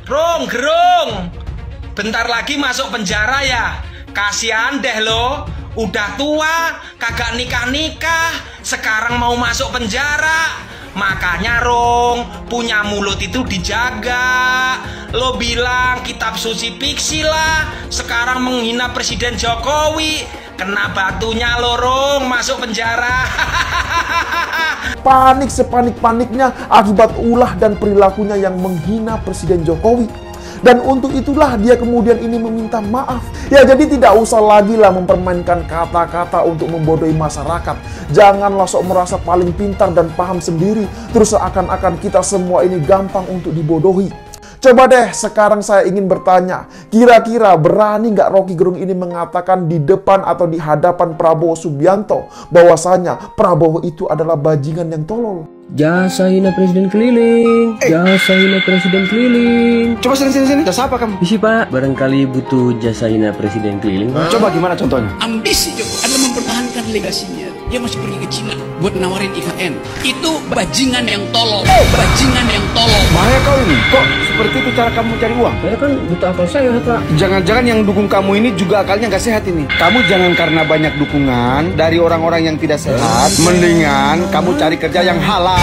Rung, Gerung, bentar lagi masuk penjara ya. Kasihan deh lo, udah tua, kagak nikah-nikah, sekarang mau masuk penjara. Makanya Rung, punya mulut itu dijaga. Lo bilang kitab suci fiksi lah, sekarang menghina Presiden Jokowi. Kena batunya lo Rung, masuk penjara. Panik sepanik-paniknya akibat ulah dan perilakunya yang menghina Presiden Jokowi. Dan untuk itulah dia kemudian ini meminta maaf. Ya, jadi tidak usah lagi lah mempermainkan kata-kata untuk membodohi masyarakat. Janganlah sok merasa paling pintar dan paham sendiri, terus seakan-akan kita semua ini gampang untuk dibodohi. Coba deh sekarang saya ingin bertanya, kira-kira berani nggak Rocky Gerung ini mengatakan di depan atau di hadapan Prabowo Subianto bahwasanya Prabowo itu adalah bajingan yang tolol? Jasa hina presiden keliling, jasa hina presiden keliling. Coba sini. Jasa apa kamu? Isi Pak, barangkali butuh jasa hina presiden keliling. Coba gimana contohnya? Ambisi Jokowi adalah mempertahankan legasinya. Dia masih pergi ke Cina buat nawarin IKN. Itu bajingan yang tolol. Bajingan yang tolol. Bahaya kau ini. Kok seperti itu cara kamu cari uang? Saya kan butuh akal saya Pak. Jangan-jangan yang dukung kamu ini juga akalnya nggak sehat ini. Kamu jangan karena banyak dukungan dari orang-orang yang tidak sehat, mendingan kamu cari kerja yang halal.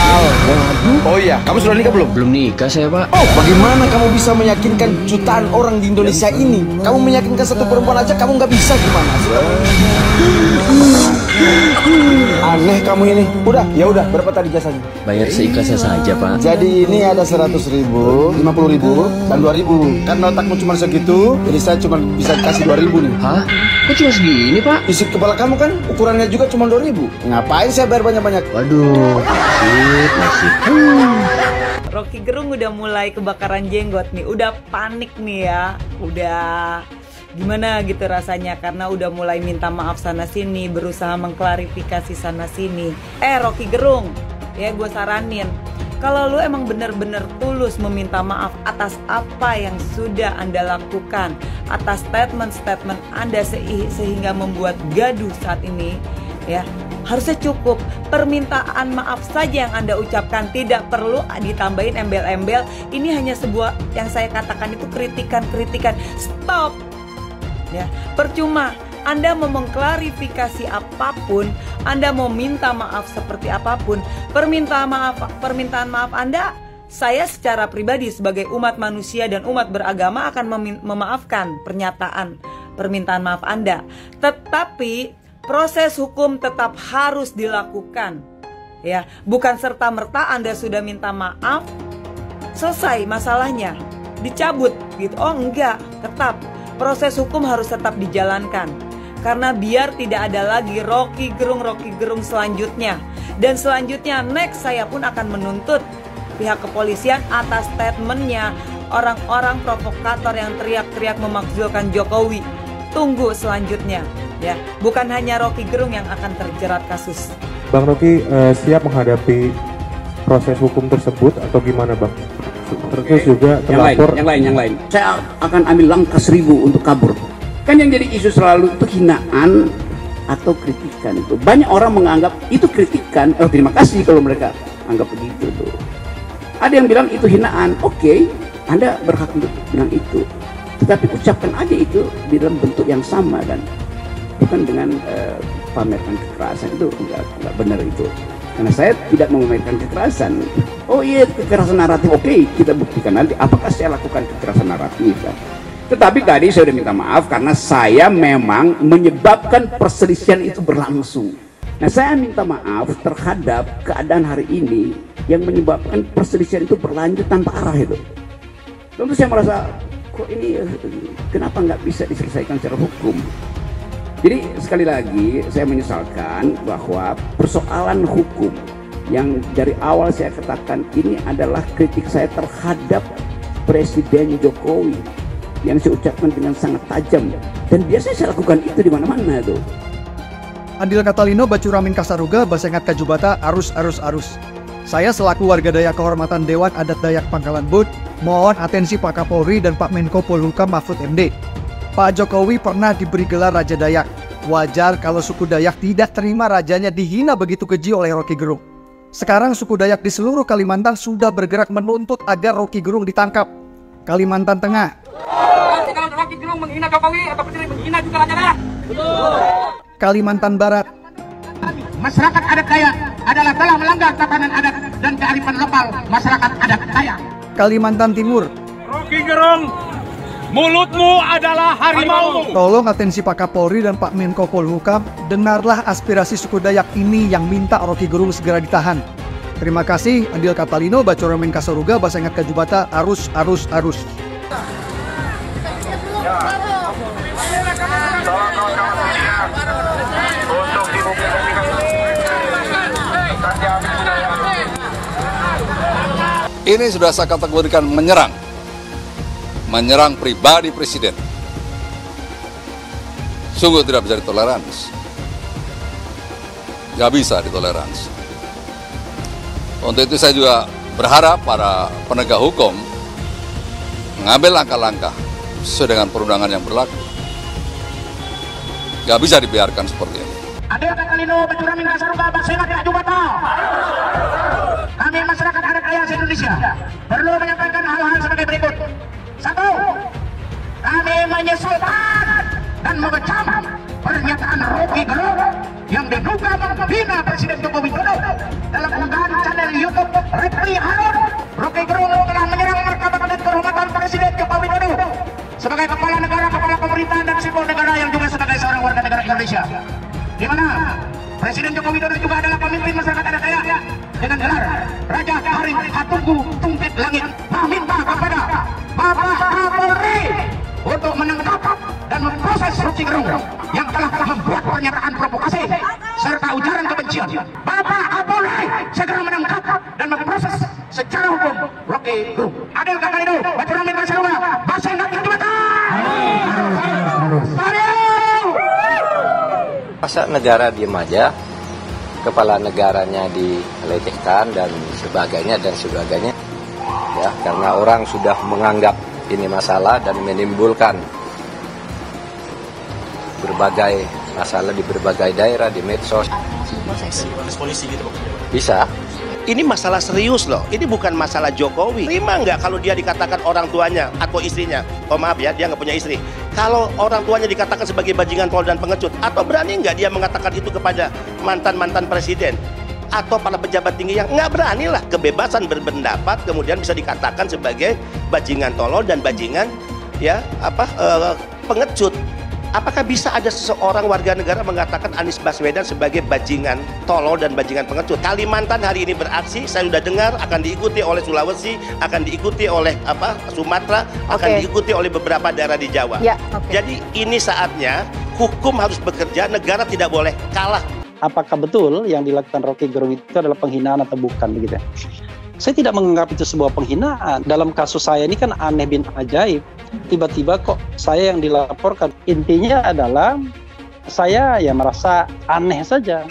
Oh iya, kamu sudah nikah belum? Belum nikah saya Pak. Oh, bagaimana kamu bisa meyakinkan jutaan orang di Indonesia ini? Kamu meyakinkan satu perempuan aja kamu nggak bisa, gimana sih? Aneh kamu ini. Ya udah, berapa tadi jasanya? Bayar seikhlasnya saja Pak. Jadi ini ada 100.000, 50.000, dan 2.000. Kan otakmu cuma segitu, jadi saya cuma bisa kasih 2.000 nih. Hah? Kok cuma segini Pak? Isi kepala kamu kan ukurannya juga cuma 2.000. Ngapain saya bayar banyak-banyak? Waduh, nasib. Rocky Gerung udah mulai kebakaran jenggot nih, udah panik nih ya, udah gimana gitu rasanya karena udah mulai minta maaf sana sini, berusaha mengklarifikasi sana sini. Rocky Gerung, ya gue saranin, kalau lu emang bener-bener tulus meminta maaf atas apa yang sudah Anda lakukan, atas statement-statement Anda sehingga membuat gaduh saat ini, ya harusnya cukup permintaan maaf saja yang Anda ucapkan, tidak perlu ditambahin embel-embel. Ini hanya sebuah yang saya katakan itu kritikan. Stop. Ya, percuma Anda mau mengklarifikasi apapun, Anda mau minta maaf seperti apapun, permintaan maaf Anda, saya secara pribadi sebagai umat manusia dan umat beragama akan memaafkan permintaan maaf Anda. Tetapi proses hukum tetap harus dilakukan. Ya, bukan serta-merta Anda sudah minta maaf, selesai masalahnya, dicabut gitu. Oh enggak, tetap proses hukum harus tetap dijalankan. Karena biar tidak ada lagi Rocky Gerung selanjutnya. Dan selanjutnya next saya pun akan menuntut pihak kepolisian atas statementnya orang-orang provokator yang teriak-teriak memakzulkan Jokowi. Tunggu selanjutnya ya. Bukan hanya Rocky Gerung yang akan terjerat kasus. Bang Rocky siap menghadapi proses hukum tersebut atau gimana Bang? Terus juga terlapor yang lain. Saya akan ambil langkah 1000 untuk kabur. Kan yang jadi isu selalu itu hinaan atau kritikan itu. Banyak orang menganggap itu kritikan. Terima kasih kalau mereka anggap begitu tuh. Ada yang bilang itu hinaan. Oke, Anda berhak untuk bilang itu. Tetapi ucapkan aja itu di dalam bentuk yang sama dan bukan dengan pamerkan kekerasan. Itu enggak benar itu. Karena saya tidak memamerkan kekerasan. Oh iya, kekerasan naratif. Oke, kita buktikan nanti apakah saya lakukan kekerasan naratif kan? Tetapi tadi saya sudah minta maaf karena saya memang menyebabkan perselisihan itu berlangsung. Nah, saya minta maaf terhadap keadaan hari ini yang menyebabkan perselisihan itu berlanjut tanpa arah itu. Tentu saya merasa kok ini kenapa nggak bisa diselesaikan secara hukum. Jadi sekali lagi saya menyesalkan bahwa persoalan hukum yang dari awal saya katakan ini adalah kritik saya terhadap Presiden Jokowi yang saya ucapkan dengan sangat tajam dan biasanya saya lakukan itu di mana-mana tuh. Andil Katalino Bacuramin Kasaruga Basengat Kajubata arus. Saya selaku warga Dayak Kehormatan Dewan Adat Dayak Pangkalan Bud mohon atensi Pak Kapolri dan Pak Menko Polhukam Mahfud MD. Pak Jokowi pernah diberi gelar Raja Dayak. Wajar kalau suku Dayak tidak terima rajanya dihina begitu keji oleh Rocky Gerung. Sekarang suku Dayak di seluruh Kalimantan sudah bergerak menuntut agar Rocky Gerung ditangkap. Kalimantan Tengah. Rocky Gerung menghina Jokowi atau Presiden menghina juga raja daerah. Kalimantan Barat. Masyarakat adat Dayak adalah telah melanggar tatanan adat dan kearifan lokal masyarakat adat Dayak. Kalimantan Timur. Rocky Gerung, mulutmu adalah harimau. Tolong atensi Pak Kapolri dan Pak Menko Polhukam, dengarlah aspirasi suku Dayak ini yang minta Rocky Gerung segera ditahan. Terima kasih, Andil Catalino, Bacuramin Kasaruga, Basengat Kajubata, arus. Ini sudah saya kategorikan menyerang pribadi presiden. Sungguh tidak bisa ditoleransi. Nggak bisa ditoleransi. Untuk itu saya juga berharap para penegak hukum mengambil langkah-langkah sesuai dengan perundangan yang berlaku. Nggak bisa dibiarkan seperti ini. Andil Catalino, Bacuramin Kasaruga, Basengat Kajubata. Kami masyarakat adat Dayak Indonesia perlu menyampaikan hal-hal sebagai berikut. 1. Kami menyesalkan dan mengecam pernyataan Rocky Gerung yang diduga menghina Presiden Joko Widodo dalam unggahan channel YouTube Repli Harun. Rocky Gerung telah menyerang martabat dan kehormatan Presiden Joko Widodo sebagai kepala negara, kepala pemerintahan dan simbol negara yang juga sebagai seorang warga negara Indonesia. Di mana Presiden Joko Widodo juga adalah pemimpin masyarakat adat Dayak dengan gelar Raja Karim Hatunggu Tungkit Langit, meminta kepada Bapak Kapolri untuk menangkap dan memproses Rocky Gerung yang telah membuat pernyataan provokasi serta ujaran kebencian. Bapak Kapolri segera menangkap dan memproses secara hukum Rocky Gerung. Andil Catalino, Bacuramin Kasaruga, Basengat Kajubata. Masa negara diem aja, kepala negaranya dilecehkan dan sebagainya ya, karena orang sudah menganggap ini masalah dan menimbulkan berbagai masalah di berbagai daerah, di medsos. Bisa. Ini masalah serius loh, ini bukan masalah Jokowi. Terima nggak kalau dia dikatakan orang tuanya atau istrinya, oh maaf ya, dia nggak punya istri. Kalau orang tuanya dikatakan sebagai bajingan tol dan pengecut, atau berani nggak dia mengatakan itu kepada mantan-mantan presiden? Atau para pejabat tinggi yang nggak berani lah, kebebasan berpendapat kemudian bisa dikatakan sebagai bajingan tolol dan bajingan pengecut. Apakah bisa ada seseorang warga negara mengatakan Anies Baswedan sebagai bajingan tolol dan bajingan pengecut? Kalimantan hari ini beraksi, saya sudah dengar akan diikuti oleh Sulawesi, akan diikuti oleh Sumatera, akan diikuti oleh beberapa daerah di Jawa. Ya, Jadi ini saatnya hukum harus bekerja, negara tidak boleh kalah. Apakah betul yang dilakukan Rocky Gerung itu adalah penghinaan atau bukan begitu? Saya tidak menganggap itu sebuah penghinaan. Dalam kasus saya ini kan aneh bin ajaib. Tiba-tiba kok saya yang dilaporkan. Intinya adalah saya ya merasa aneh saja.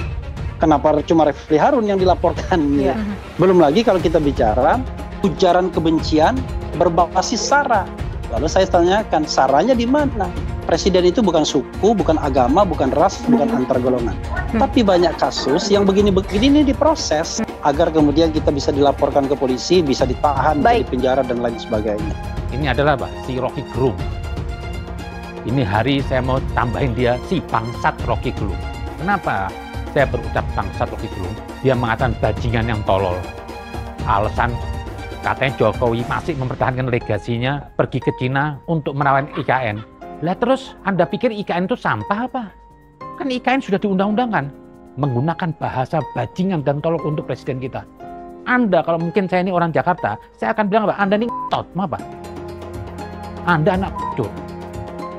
Kenapa cuma Refli Harun yang dilaporkan? Ya. Belum lagi kalau kita bicara ujaran kebencian berbasis SARA. Lalu saya tanyakan, SARA-nya di mana? Presiden itu bukan suku, bukan agama, bukan ras, bukan antar golongan. Tapi banyak kasus yang begini-begini ini diproses agar kemudian kita bisa dilaporkan ke polisi, bisa ditahan, bisa dipenjara dan lain sebagainya. Ini adalah si Rocky Gerung. Ini hari saya mau tambahin dia si bangsat Rocky Gerung. Kenapa saya berucap bangsat Rocky Gerung? Dia mengatakan bajingan yang tolol. Alasan katanya Jokowi masih mempertahankan legasinya pergi ke Cina untuk menawan IKN. Lah terus Anda pikir IKN itu sampah apa? Kan IKN sudah diundang-undangkan menggunakan bahasa bajingan dan tolol untuk presiden kita. Anda kalau mungkin saya ini orang Jakarta, saya akan bilang apa? Anda ini ngetot, apa? Anda anak kecil.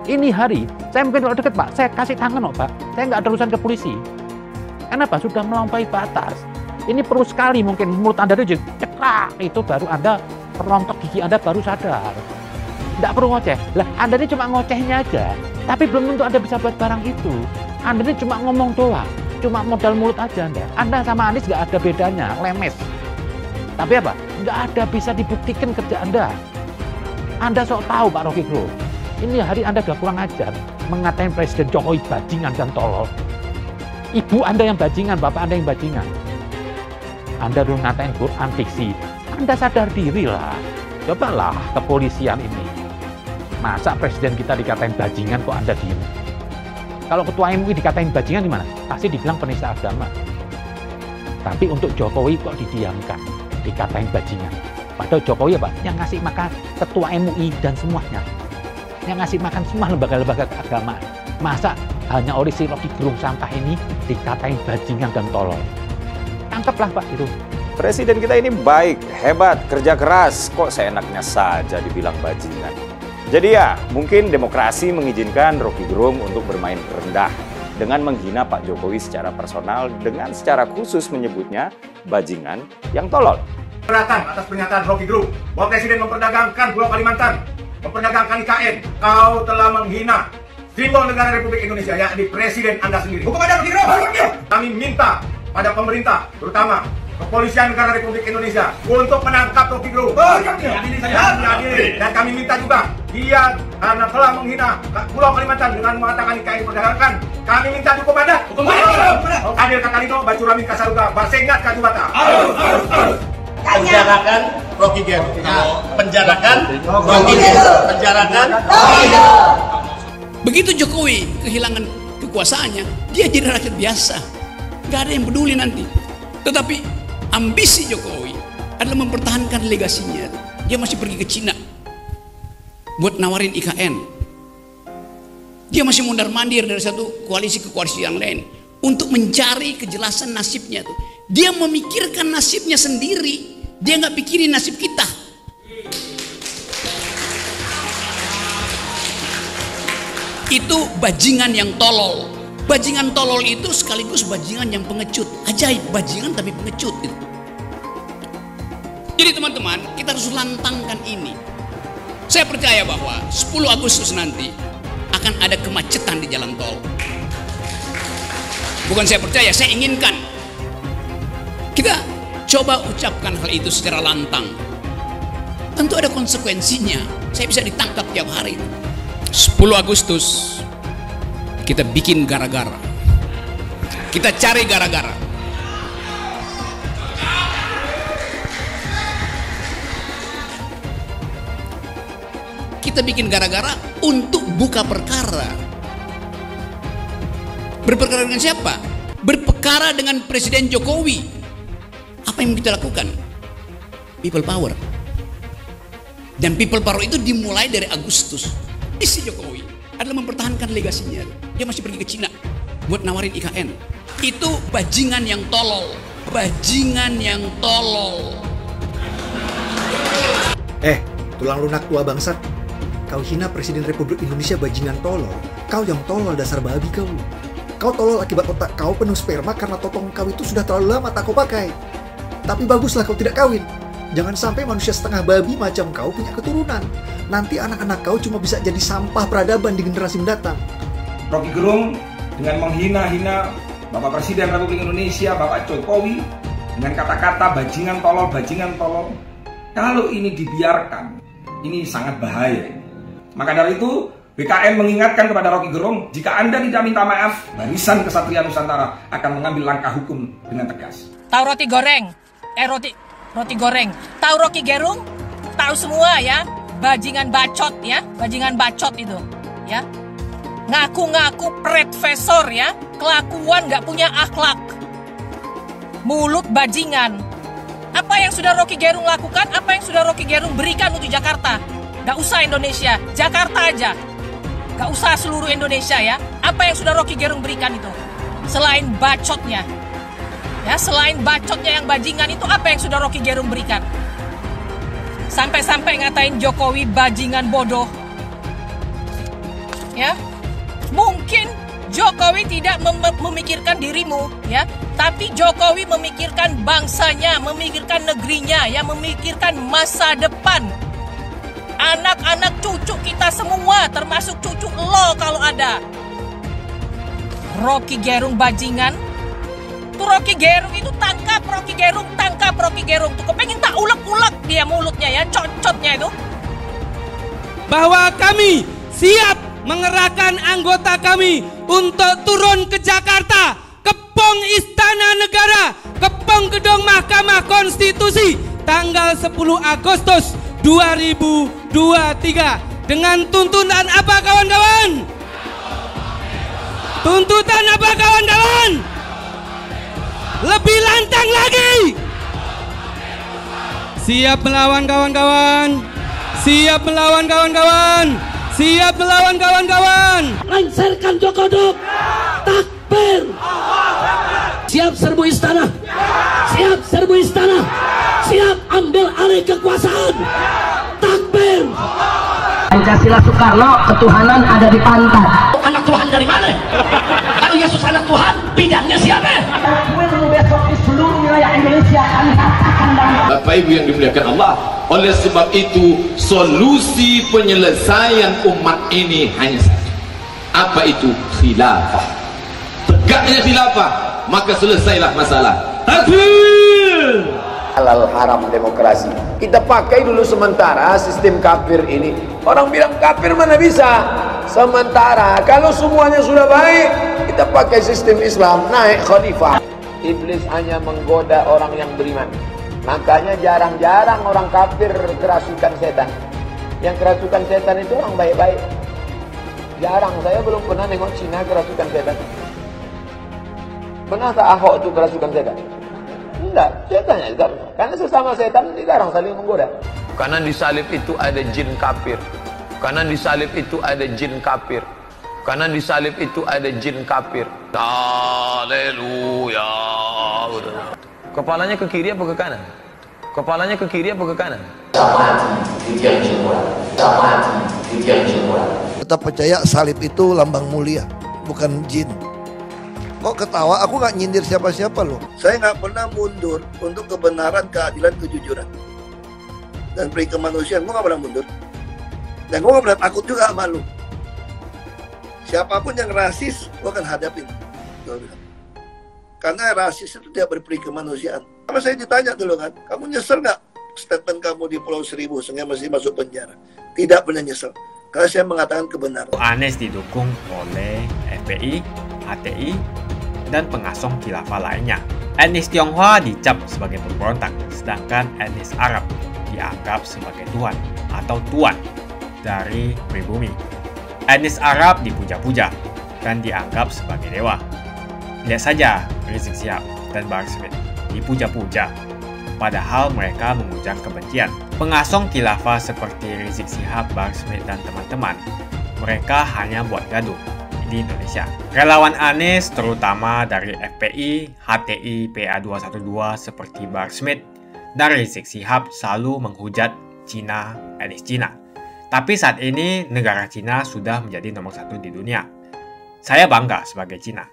Ini hari, saya mungkin kalau deket Pak, saya kasih tangan Pak. Saya nggak ada urusan ke polisi. Kenapa? Sudah melampaui batas. Ini perlu sekali mungkin mulut Anda itu ceklak, itu baru Anda rontok gigi Anda baru sadar. Nggak perlu ngoceh. Lah Anda ini cuma ngocehnya aja. Tapi belum tentu Anda bisa buat barang itu. Anda ini cuma ngomong doang. Cuma modal mulut aja Anda. Anda sama Anies nggak ada bedanya, lemes. Tapi apa? Nggak ada bisa dibuktikan kerja Anda. Anda sok tahu Pak Rocky Gerung. Ini hari Anda udah kurang ajar mengatain Presiden Jokowi bajingan dan tolol. Ibu Anda yang bajingan, Bapak Anda yang bajingan. Anda dulu ngatain Quran fiksi. Anda sadar diri lah. Cobalah kepolisian ini. Masa presiden kita dikatain bajingan kok Anda diem? Kalau ketua MUI dikatain bajingan gimana? Pasti dibilang penista agama. Tapi untuk Jokowi kok didiamkan, dikatain bajingan. Padahal Jokowi apa? Yang ngasih makan ketua MUI dan semuanya. Yang ngasih makan semua lembaga-lembaga keagamaan. Masa hanya oleh si Rocky Gerung sampah ini dikatain bajingan dan tolol? Tangkaplah Pak itu. Presiden kita ini baik, hebat, kerja keras, kok seenaknya saja dibilang bajingan. Jadi ya, mungkin demokrasi mengizinkan Rocky Gerung untuk bermain rendah dengan menghina Pak Jokowi secara personal, dengan secara khusus menyebutnya bajingan yang tolol. Keberatan atas pernyataan Rocky Gerung bahwa Presiden memperdagangkan Pulau Kalimantan, memperdagangkan IKN. Kau telah menghina simbol negara Republik Indonesia, yakni Presiden Anda sendiri. Hukum ada Rocky Gerung. Kami minta pada pemerintah, terutama Kepolisian Negara Republik Indonesia, untuk menangkap Rocky Gerung. Dan kami minta juga, dia karena telah menghina Pulau Kalimantan dengan mengatakan IKN diperdagangkan, kami minta hukum adat. Adil Katalino, Bacuramin Kasaruga, Barsengat Kajubata. Penjarakan Rocky Gerung. Penjarakan Rocky Gerung. Penjarakan Rocky Gerung. Begitu Jokowi kehilangan kekuasaannya, dia jadi rakyat biasa. Gak ada yang peduli nanti. Tetapi ambisi Jokowi adalah mempertahankan legasinya. Dia masih pergi ke Cina buat nawarin IKN. Dia masih mondar-mandir dari satu koalisi ke koalisi yang lain untuk mencari kejelasan nasibnya. Dia memikirkan nasibnya sendiri. Dia nggak pikirin nasib kita. Itu bajingan yang tolol. Bajingan tolol itu sekaligus bajingan yang pengecut. Ajaib, bajingan tapi pengecut itu. Jadi teman-teman, kita harus lantangkan ini. Saya percaya bahwa 10 Agustus nanti akan ada kemacetan di jalan tol. Bukan saya percaya, saya inginkan. Kita coba ucapkan hal itu secara lantang. Tentu ada konsekuensinya. Saya bisa ditangkap tiap hari. 10 Agustus kita bikin gara-gara. Kita cari gara-gara. Kita bikin gara-gara untuk buka perkara. Berperkara dengan siapa? Berperkara dengan Presiden Jokowi. Apa yang kita lakukan? People power. Dan people power itu dimulai dari Agustus. Misi Jokowi adalah mempertahankan legasinya. Dia masih pergi ke Cina buat nawarin IKN. Itu bajingan yang tolol. Bajingan yang tolol. Tulang lunak tua bangsat. Kau hina Presiden Republik Indonesia bajingan tolol. Kau yang tolol dasar babi kau. Kau tolol akibat otak kau penuh sperma karena totong kau itu sudah terlalu lama tak kau pakai. Tapi baguslah kau tidak kawin. Jangan sampai manusia setengah babi macam kau punya keturunan. Nanti anak-anak kau cuma bisa jadi sampah peradaban di generasi mendatang. Rocky Gerung dengan menghina-hina Bapak Presiden Republik Indonesia, Bapak Jokowi, dengan kata-kata bajingan tolol. Kalau ini dibiarkan, ini sangat bahaya. Maka dari itu, BKN mengingatkan kepada Rocky Gerung, jika Anda tidak minta maaf, Barisan Kesatria Nusantara akan mengambil langkah hukum dengan tegas. Tahu roti goreng? Roti goreng. Tahu Rocky Gerung? Tahu semua ya? Bajingan bacot ya, bajingan bacot itu ya. Ngaku-ngaku profesor ya, kelakuan nggak punya akhlak. Mulut bajingan. Apa yang sudah Rocky Gerung lakukan? Apa yang sudah Rocky Gerung berikan untuk Jakarta? Gak usah Indonesia, Jakarta aja. Gak usah seluruh Indonesia ya. Apa yang sudah Rocky Gerung berikan itu? Selain bacotnya. Ya, selain bacotnya yang bajingan itu, apa yang sudah Rocky Gerung berikan? Sampai-sampai ngatain Jokowi bajingan bodoh. Ya. Mungkin Jokowi tidak memikirkan dirimu ya, tapi Jokowi memikirkan bangsanya, memikirkan negerinya, ya, memikirkan masa depan. Anak-anak cucu kita semua, termasuk cucu lo kalau ada. Rocky Gerung bajingan. Tuh Rocky Gerung itu tangkap Rocky Gerung. Tuh kepengen tak ulek-ulek dia mulutnya ya, cocotnya itu. Bahwa kami siap mengerahkan anggota kami untuk turun ke Jakarta, kepung Istana Negara, kepung gedung Mahkamah Konstitusi tanggal 10 Agustus 2023. Dengan tuntutan apa kawan-kawan? Tuntutan apa kawan-kawan? Lebih lantang lagi. Siap melawan kawan-kawan. Siap melawan kawan-kawan. Siap melawan kawan-kawan. Lancarkan Jokodok. Takbir. Siap serbu istana. Siap serbu istana. Siap ambil alih kekuasaan. Takbir. Pancasila Soekarno, ketuhanan ada di pantat. Anak Tuhan dari mana? Kalau Yesus anak Tuhan, bidangnya siapa? Besok di seluruh wilayah Indonesia kami katakan dalam Bapak Ibu yang dimuliakan Allah, oleh sebab itu solusi penyelesaian umat ini hanya satu. Apa itu? Khilafah. Tegaknya khilafah, maka selesailah masalah. Takbir. Halal haram demokrasi. Kita pakai dulu sementara sistem kafir ini. Orang bilang kafir mana bisa? Sementara kalau semuanya sudah baik, kita pakai sistem Islam, naik khalifah. Iblis hanya menggoda orang yang beriman. Makanya jarang-jarang orang kafir kerasukan setan. Yang kerasukan setan itu orang baik-baik. Jarang, saya belum pernah nengok Cina kerasukan setan. Pernah tak Ahok itu kerasukan setan? Enggak, setannya juga. Karena sesama setan dilarang saling menggoda. Karena di salib itu ada jin kafir. Karena di salib itu ada jin kafir. Karena di salib itu ada jin kafir. Haleluya. Kepalanya ke kiri apa ke kanan? Kepalanya ke kiri apa ke kanan? Tetap percaya salib itu lambang mulia, bukan jin. Kok ketawa? Aku nggak nyindir siapa-siapa loh. Saya nggak pernah mundur untuk kebenaran, keadilan, kejujuran, dan peri kemanusiaan. Gue nggak pernah mundur. Dan gue nggak pernah takut juga sama lu. Siapapun yang rasis, gue akan hadapin. Karena rasis itu tidak berperi kemanusiaan. Sama saya ditanya dulu kan, kamu nyesel nggak statement kamu di Pulau Seribu sehingga masih masuk penjara? Tidak pernah nyesel. Karena saya mengatakan kebenaran. Anies didukung oleh FPI, HTI, dan pengasong khilafah lainnya. Etnis Tionghoa dicap sebagai pemberontak, sedangkan etnis Arab dianggap sebagai tuan atau tuan dari pribumi. Etnis Arab dipuja-puja dan dianggap sebagai dewa. Lihat saja Rizik Syihab dan Bahar Smith dipuja-puja, padahal mereka mengujang kebencian. Pengasong khilafah seperti Rizik Syihab, Bahar Smith, dan teman-teman, mereka hanya buat gaduh di Indonesia. Relawan Anies terutama dari FPI, HTI, PA212 seperti Bahar Smith dan Rizik Syihab selalu menghujat Cina, etnis Cina. Tapi saat ini negara Cina sudah menjadi nomor 1 di dunia. Saya bangga sebagai Cina.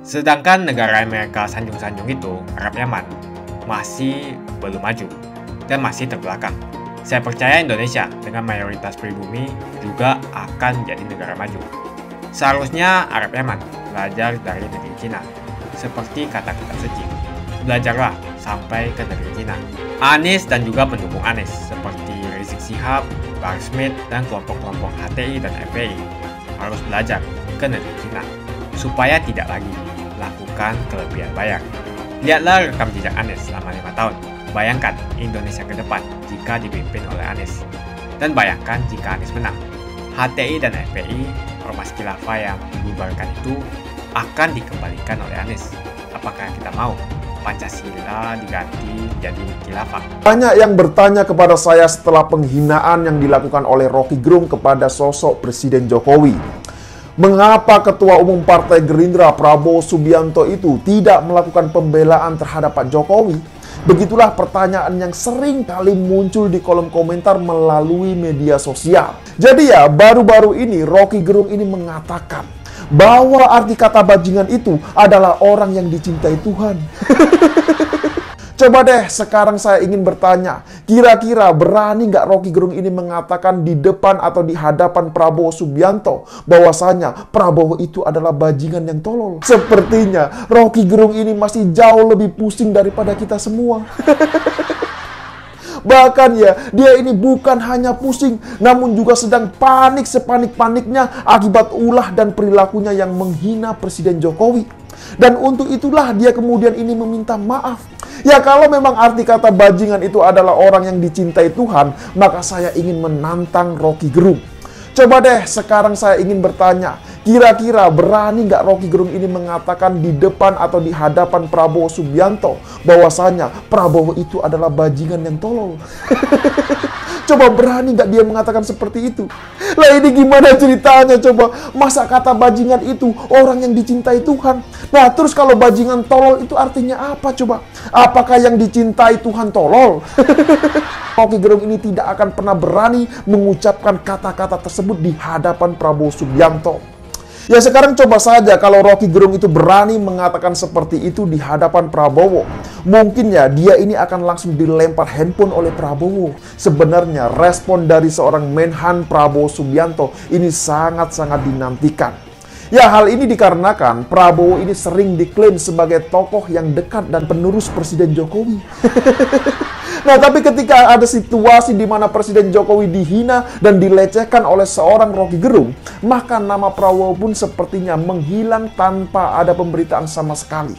Sedangkan negara Amerika sanjung-sanjung itu, Arab Yaman, masih belum maju dan masih terbelakang. Saya percaya Indonesia dengan mayoritas pribumi juga akan menjadi negara maju. Seharusnya Arab Yaman belajar dari negeri Cina, seperti kata-kata suci. Belajarlah sampai ke negeri Cina. Anies dan juga pendukung Anies, seperti Rizik Syihab, Bahar Smith, dan kelompok-kelompok HTI dan FPI harus belajar ke negeri Cina, supaya tidak lagi melakukan kelebihan bayar. Lihatlah rekam jejak Anies selama 5 tahun. Bayangkan Indonesia ke depan jika dipimpin oleh Anies. Dan bayangkan jika Anies menang. HTI dan FPI, ormas khilafah yang dibubarkan itu akan dikembalikan oleh Anies. Apakah kita mau Pancasila diganti jadi khilafah? Banyak yang bertanya kepada saya setelah penghinaan yang dilakukan oleh Rocky Gerung kepada sosok Presiden Jokowi. Mengapa Ketua Umum Partai Gerindra Prabowo Subianto itu tidak melakukan pembelaan terhadap Pak Jokowi? Begitulah pertanyaan yang sering kali muncul di kolom komentar melalui media sosial. Jadi ya, baru-baru ini Rocky Gerung ini mengatakan bahwa arti kata bajingan itu adalah orang yang dicintai Tuhan. Coba deh sekarang saya ingin bertanya, kira-kira berani nggak Rocky Gerung ini mengatakan di depan atau di hadapan Prabowo Subianto bahwasanya Prabowo itu adalah bajingan yang tolol? Sepertinya Rocky Gerung ini masih jauh lebih pusing daripada kita semua. Bahkan ya, dia ini bukan hanya pusing, namun juga sedang panik sepanik-paniknya akibat ulah dan perilakunya yang menghina Presiden Jokowi. Dan untuk itulah dia kemudian ini meminta maaf. Ya kalau memang arti kata bajingan itu adalah orang yang dicintai Tuhan, maka saya ingin menantang Rocky Gerung. Coba deh sekarang saya ingin bertanya, kira-kira berani nggak Rocky Gerung ini mengatakan di depan atau di hadapan Prabowo Subianto bahwasanya Prabowo itu adalah bajingan yang tolol? Coba berani nggak dia mengatakan seperti itu? Lah ini gimana ceritanya coba? Masa kata bajingan itu orang yang dicintai Tuhan? Nah terus kalau bajingan tolol itu artinya apa coba? Apakah yang dicintai Tuhan tolol? Rocky Gerung ini tidak akan pernah berani mengucapkan kata-kata tersebut di hadapan Prabowo Subianto. Ya sekarang coba saja kalau Rocky Gerung itu berani mengatakan seperti itu di hadapan Prabowo. Mungkin ya dia ini akan langsung dilempar handphone oleh Prabowo. Sebenarnya respon dari seorang Menhan Prabowo Subianto ini sangat-sangat dinantikan. Ya hal ini dikarenakan Prabowo ini sering diklaim sebagai tokoh yang dekat dan penerus Presiden Jokowi. Nah tapi ketika ada situasi di mana Presiden Jokowi dihina dan dilecehkan oleh seorang Rocky Gerung, maka nama Prabowo pun sepertinya menghilang tanpa ada pemberitaan sama sekali.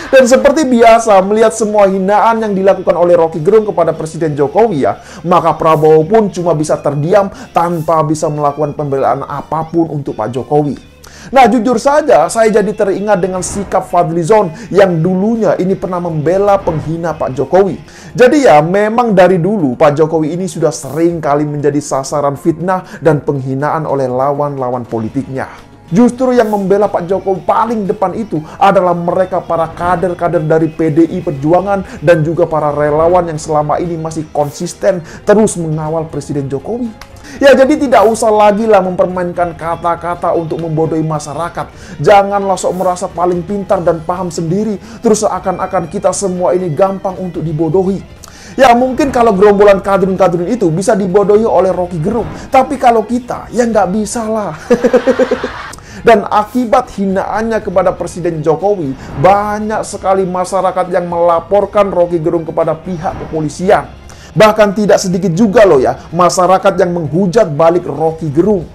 Dan seperti biasa melihat semua hinaan yang dilakukan oleh Rocky Gerung kepada Presiden Jokowi ya, maka Prabowo pun cuma bisa terdiam tanpa bisa melakukan pembelaan apapun untuk Pak Jokowi. Nah jujur saja saya jadi teringat dengan sikap Fadlizon yang dulunya ini pernah membela penghina Pak Jokowi. Jadi ya memang dari dulu Pak Jokowi ini sudah sering kali menjadi sasaran fitnah dan penghinaan oleh lawan-lawan politiknya. Justru yang membela Pak Jokowi paling depan itu adalah mereka para kader-kader dari PDI Perjuangan dan juga para relawan yang selama ini masih konsisten terus mengawal Presiden Jokowi. Ya jadi tidak usah lagi lah mempermainkan kata-kata untuk membodohi masyarakat. Janganlah sok merasa paling pintar dan paham sendiri, terus seakan-akan kita semua ini gampang untuk dibodohi. Ya mungkin kalau gerombolan kadrun-kadrun itu bisa dibodohi oleh Rocky Gerung, tapi kalau kita ya nggak bisa lah. Dan akibat hinaannya kepada Presiden Jokowi, banyak sekali masyarakat yang melaporkan Rocky Gerung kepada pihak kepolisian. Bahkan tidak sedikit juga loh ya, masyarakat yang menghujat balik Rocky Gerung.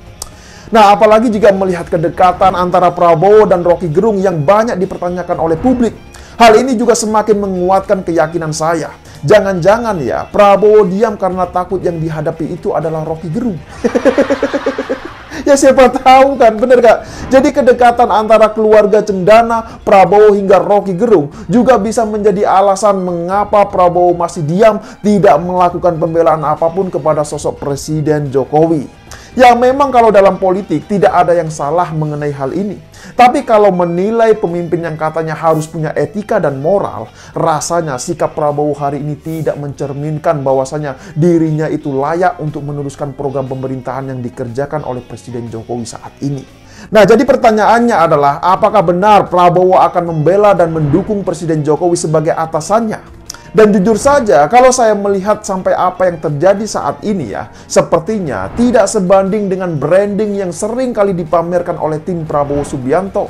Nah, apalagi jika melihat kedekatan antara Prabowo dan Rocky Gerung yang banyak dipertanyakan oleh publik. Hal ini juga semakin menguatkan keyakinan saya. Jangan-jangan ya, Prabowo diam karena takut yang dihadapi itu adalah Rocky Gerung. Ya siapa tahu kan, bener gak? Jadi kedekatan antara keluarga Cendana, Prabowo hingga Rocky Gerung juga bisa menjadi alasan mengapa Prabowo masih diam, tidak melakukan pembelaan apapun kepada sosok Presiden Jokowi. Ya memang kalau dalam politik tidak ada yang salah mengenai hal ini. Tapi kalau menilai pemimpin yang katanya harus punya etika dan moral, rasanya sikap Prabowo hari ini tidak mencerminkan bahwasanya dirinya itu layak untuk meneruskan program pemerintahan yang dikerjakan oleh Presiden Jokowi saat ini. Nah jadi pertanyaannya adalah apakah benar Prabowo akan membela dan mendukung Presiden Jokowi sebagai atasannya? Dan jujur saja, kalau saya melihat sampai apa yang terjadi saat ini ya, sepertinya tidak sebanding dengan branding yang sering kali dipamerkan oleh tim Prabowo Subianto.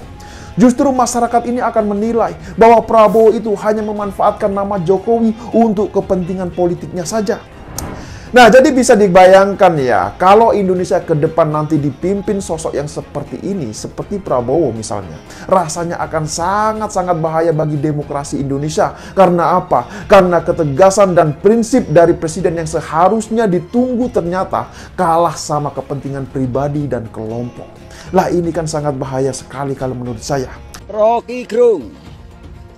Justru masyarakat ini akan menilai bahwa Prabowo itu hanya memanfaatkan nama Jokowi untuk kepentingan politiknya saja. Nah, jadi bisa dibayangkan ya, kalau Indonesia ke depan nanti dipimpin sosok yang seperti ini, seperti Prabowo misalnya, rasanya akan sangat-sangat bahaya bagi demokrasi Indonesia. Karena apa? Karena ketegasan dan prinsip dari presiden yang seharusnya ditunggu ternyata kalah sama kepentingan pribadi dan kelompok. Lah ini kan sangat bahaya sekali kalau menurut saya. Rocky Gerung,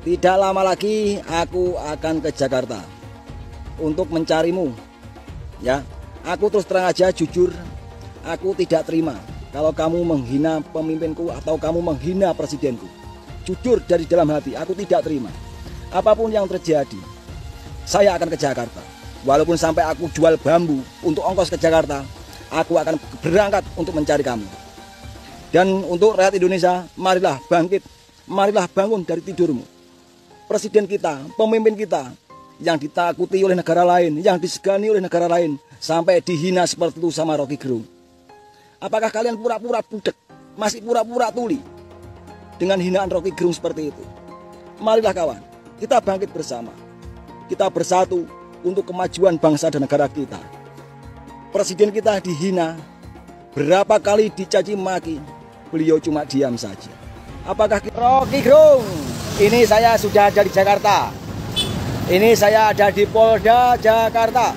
tidak lama lagi aku akan ke Jakarta untuk mencarimu. Ya, aku terus terang aja jujur, aku tidak terima kalau kamu menghina pemimpinku atau kamu menghina presidenku. Jujur dari dalam hati, aku tidak terima. Apapun yang terjadi, saya akan ke Jakarta. Walaupun sampai aku jual bambu untuk ongkos ke Jakarta, aku akan berangkat untuk mencari kamu. Dan untuk rakyat Indonesia, marilah bangkit, marilah bangun dari tidurmu. Presiden kita, pemimpin kita, yang ditakuti oleh negara lain, yang disegani oleh negara lain, sampai dihina seperti itu sama Rocky Gerung. Apakah kalian pura-pura budek, masih pura-pura tuli dengan hinaan Rocky Gerung seperti itu? Marilah kawan, kita bangkit bersama. Kita bersatu untuk kemajuan bangsa dan negara kita. Presiden kita dihina, berapa kali dicaci maki, beliau cuma diam saja. Apakah Rocky Gerung? Ini saya sudah ada di Jakarta. Ini saya ada di Polda Jakarta.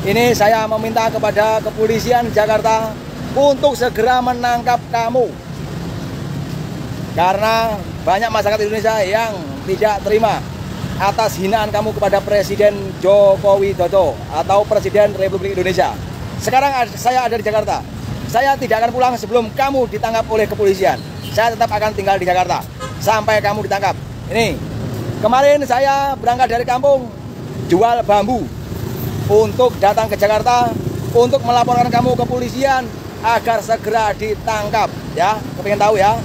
Ini saya meminta kepada kepolisian Jakarta untuk segera menangkap kamu. Karena banyak masyarakat Indonesia yang tidak terima atas hinaan kamu kepada Presiden Joko Widodo atau Presiden Republik Indonesia. Sekarang saya ada di Jakarta. Saya tidak akan pulang sebelum kamu ditangkap oleh kepolisian. Saya tetap akan tinggal di Jakarta sampai kamu ditangkap. Ini, kemarin saya berangkat dari kampung jual bambu untuk datang ke Jakarta untuk melaporkan kamu ke kepolisian agar segera ditangkap. Ya, kepingin tahu ya?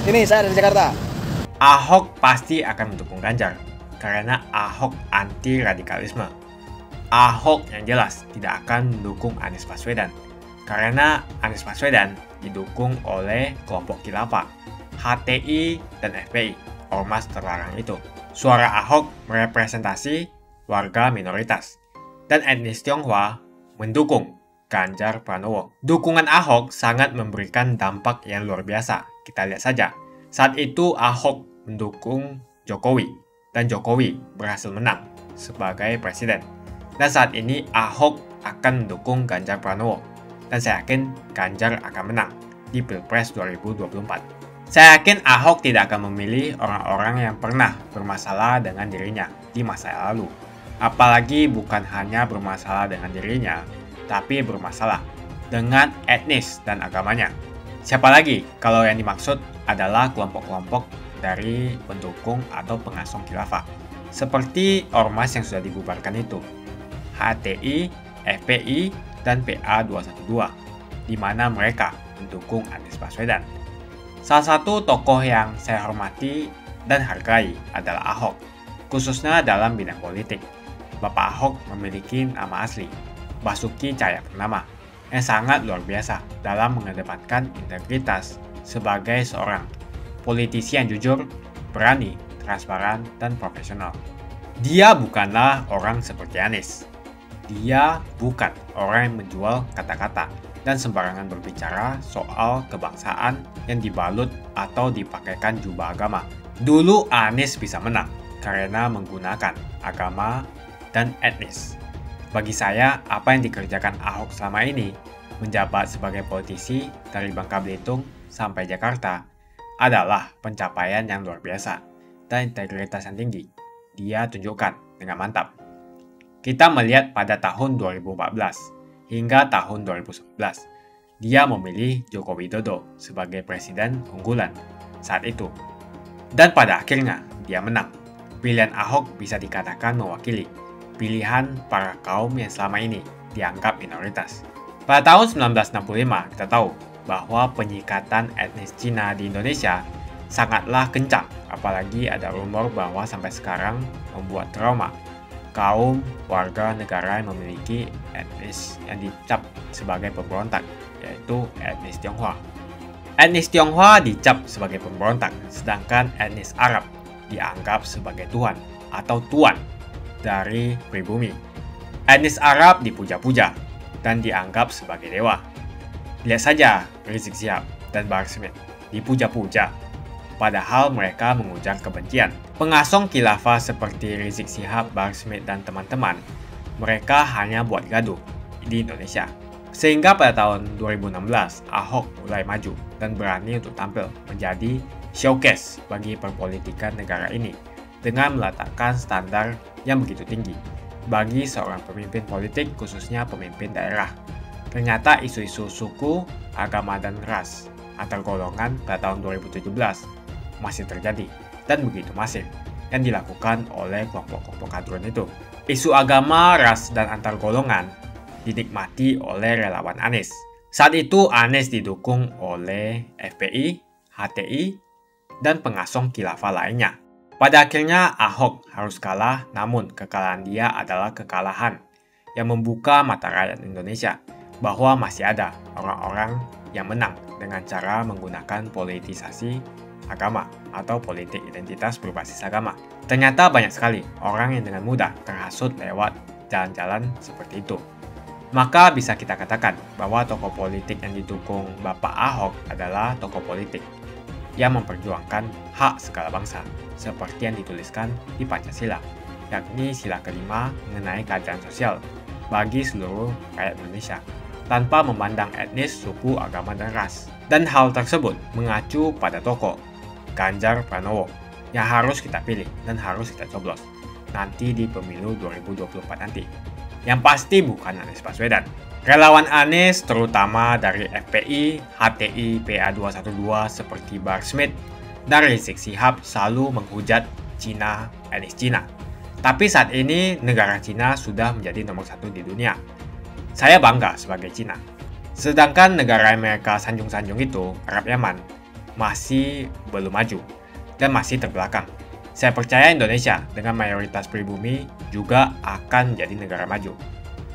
Ini saya dari Jakarta. Ahok pasti akan mendukung Ganjar karena Ahok anti radikalisme. Ahok yang jelas tidak akan mendukung Anies Baswedan karena Anies Baswedan didukung oleh kelompok khilafah, HTI dan FPI, ormas terlarang itu. Suara Ahok merepresentasi warga minoritas dan etnis Tionghoa mendukung Ganjar Pranowo. Dukungan Ahok sangat memberikan dampak yang luar biasa. Kita lihat saja. Saat itu Ahok mendukung Jokowi dan Jokowi berhasil menang sebagai presiden. Dan saat ini Ahok akan mendukung Ganjar Pranowo. Dan saya yakin Ganjar akan menang di Pilpres 2024. Saya yakin Ahok tidak akan memilih orang-orang yang pernah bermasalah dengan dirinya di masa lalu. Apalagi bukan hanya bermasalah dengan dirinya, tapi bermasalah dengan etnis dan agamanya. Siapa lagi kalau yang dimaksud adalah kelompok-kelompok dari pendukung atau pengasong khilafah, seperti ormas yang sudah dibubarkan itu, HTI, FPI, dan PA212, di mana mereka mendukung Anies Baswedan. Salah satu tokoh yang saya hormati dan hargai adalah Ahok, khususnya dalam bidang politik. Bapak Ahok memiliki nama asli, Basuki Cahayapurnama, yang sangat luar biasa dalam mengedepankan integritas sebagai seorang politisi yang jujur, berani, transparan, dan profesional. Dia bukanlah orang seperti Anies. Dia bukan orang yang menjual kata-kata dan sembarangan berbicara soal kebangsaan yang dibalut atau dipakaikan jubah agama. Dulu Anies bisa menang karena menggunakan agama dan etnis. Bagi saya, apa yang dikerjakan Ahok selama ini, menjabat sebagai politisi dari Bangka Belitung sampai Jakarta, adalah pencapaian yang luar biasa dan integritas yang tinggi. Dia tunjukkan dengan mantap. Kita melihat pada tahun 2014 hingga tahun 2011, dia memilih Joko Widodo sebagai presiden unggulan saat itu. Dan pada akhirnya, dia menang. Pilihan Ahok bisa dikatakan mewakili pilihan para kaum yang selama ini dianggap minoritas. Pada tahun 1965, kita tahu bahwa penyikatan etnis Cina di Indonesia sangatlah kencang, apalagi ada rumor bahwa sampai sekarang membuat trauma kaum warga negara yang memiliki etnis yang dicap sebagai pemberontak, yaitu etnis Tionghoa. Etnis Tionghoa dicap sebagai pemberontak, sedangkan etnis Arab dianggap sebagai tuan atau tuan dari pribumi. Etnis Arab dipuja-puja dan dianggap sebagai dewa. Lihat saja Rizik Syihab dan Bahar Smith dipuja-puja, padahal mereka mengujar kebencian. Pengasong khilafah seperti Rizik Syihab, Bahar Smith, dan teman-teman, mereka hanya buat gaduh di Indonesia. Sehingga pada tahun 2016, Ahok mulai maju dan berani untuk tampil menjadi showcase bagi perpolitikan negara ini dengan meletakkan standar yang begitu tinggi bagi seorang pemimpin politik, khususnya pemimpin daerah. Ternyata isu-isu suku, agama, dan ras antar golongan pada tahun 2017 masih terjadi dan begitu masif yang dilakukan oleh kelompok-kelompok kadrun itu. Isu agama, ras, dan antar golongan dinikmati oleh relawan Anies. Saat itu Anies didukung oleh FPI, HTI, dan pengasong khilafah lainnya. Pada akhirnya Ahok harus kalah, namun kekalahan dia adalah kekalahan yang membuka mata rakyat Indonesia bahwa masih ada orang-orang yang menang dengan cara menggunakan politisasi agama atau politik identitas berbasis agama. Ternyata banyak sekali orang yang dengan mudah terhasut lewat jalan-jalan seperti itu. Maka bisa kita katakan bahwa tokoh politik yang didukung Bapak Ahok adalah tokoh politik yang memperjuangkan hak segala bangsa, seperti yang dituliskan di Pancasila, yakni sila kelima mengenai keadilan sosial bagi seluruh rakyat Indonesia, tanpa memandang etnis, suku, agama, dan ras. Dan hal tersebut mengacu pada tokoh Ganjar Pranowo yang harus kita pilih dan harus kita coblos nanti di pemilu 2024 nanti. Yang pasti bukan Anies Baswedan. Relawan Anies terutama dari FPI, HTI, PA212 seperti Bahar Smith dan Rizik Syihab selalu menghujat Cina, etnis Cina. Tapi saat ini negara Cina sudah menjadi nomor 1 di dunia. Saya bangga sebagai Cina. Sedangkan negara Amerika sanjung-sanjung itu, Arab Yaman, masih belum maju dan masih terbelakang. Saya percaya Indonesia dengan mayoritas pribumi juga akan menjadi negara maju.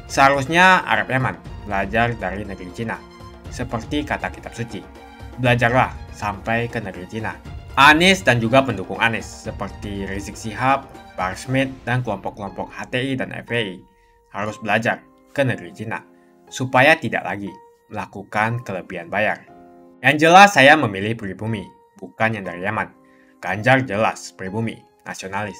Seharusnya Arab Yaman belajar dari negeri Cina. Seperti kata kitab suci, belajarlah sampai ke negeri Cina. Anies dan juga pendukung Anies seperti Rizik Syihab, Bahar Smith, dan kelompok-kelompok HTI dan FPI harus belajar ke negeri Cina supaya tidak lagi melakukan kelebihan bayar. Yang jelas saya memilih pribumi, bukan yang dari Yaman. Ganjar jelas pribumi, nasionalis,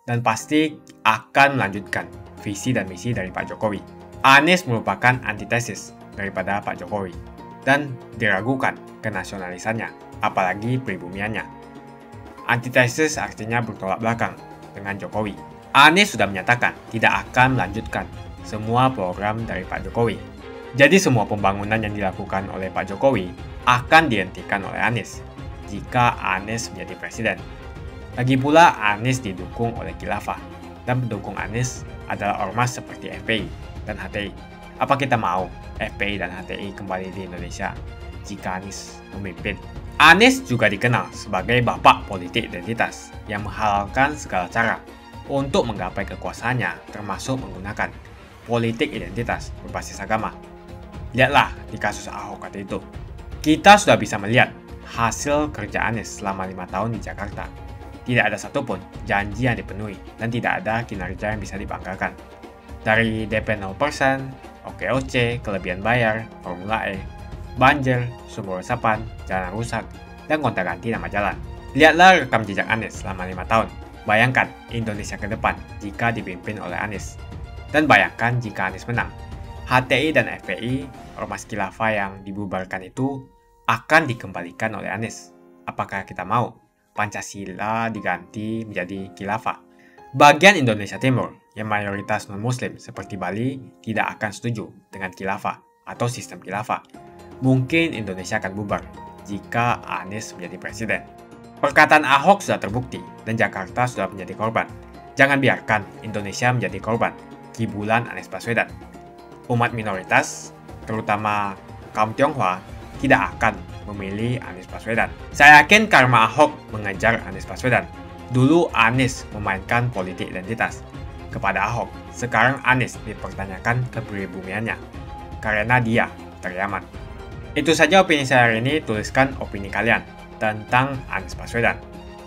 dan pasti akan melanjutkan visi dan misi dari Pak Jokowi. Anies merupakan antitesis daripada Pak Jokowi dan diragukan kenasionalisannya, apalagi pribumiannya. Antitesis artinya bertolak belakang dengan Jokowi. Anies sudah menyatakan tidak akan melanjutkan semua program dari Pak Jokowi. Jadi semua pembangunan yang dilakukan oleh Pak Jokowi akan dihentikan oleh Anies jika Anies menjadi presiden. Lagi pula Anies didukung oleh khilafah dan pendukung Anies adalah ormas seperti FPI dan HTI. Apa kita mau FPI dan HTI kembali di Indonesia jika Anies memimpin? Anies juga dikenal sebagai bapak politik identitas yang menghalalkan segala cara untuk menggapai kekuasaannya, termasuk menggunakan politik identitas berbasis agama. Lihatlah di kasus Ahok waktu itu. Kita sudah bisa melihat hasil kerja Anies selama 5 tahun di Jakarta. Tidak ada satupun janji yang dipenuhi dan tidak ada kinerja yang bisa dibanggakan. Dari DP 0%, OKOC, kelebihan bayar, Formula E, banjir, sumber resapan, jalan rusak, dan gonta-ganti nama jalan. Lihatlah rekam jejak Anies selama 5 tahun. Bayangkan Indonesia ke depan jika dipimpin oleh Anies. Dan bayangkan jika Anies menang. HTI dan FPI, ormas khilafah yang dibubarkan itu akan dikembalikan oleh Anies. Apakah kita mau Pancasila diganti menjadi khilafah? Bagian Indonesia Timur yang mayoritas non-muslim seperti Bali tidak akan setuju dengan khilafah atau sistem khilafah. Mungkin Indonesia akan bubar jika Anies menjadi presiden. Perkataan Ahok sudah terbukti dan Jakarta sudah menjadi korban. Jangan biarkan Indonesia menjadi korban kibulan Anies Baswedan. Umat minoritas, terutama kaum Tionghoa, tidak akan memilih Anies Baswedan. Saya yakin karma Ahok mengejar Anies Baswedan. Dulu Anies memainkan politik identitas kepada Ahok. Sekarang Anies dipertanyakan kepribumiannya karena dia dari Yaman. Itu saja opini saya hari ini. Tuliskan opini kalian tentang Anies Baswedan.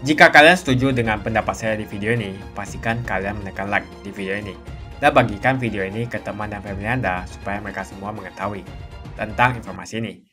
Jika kalian setuju dengan pendapat saya di video ini, pastikan kalian menekan like di video ini dan bagikan video ini ke teman dan family Anda supaya mereka semua mengetahui tentang informasi ini.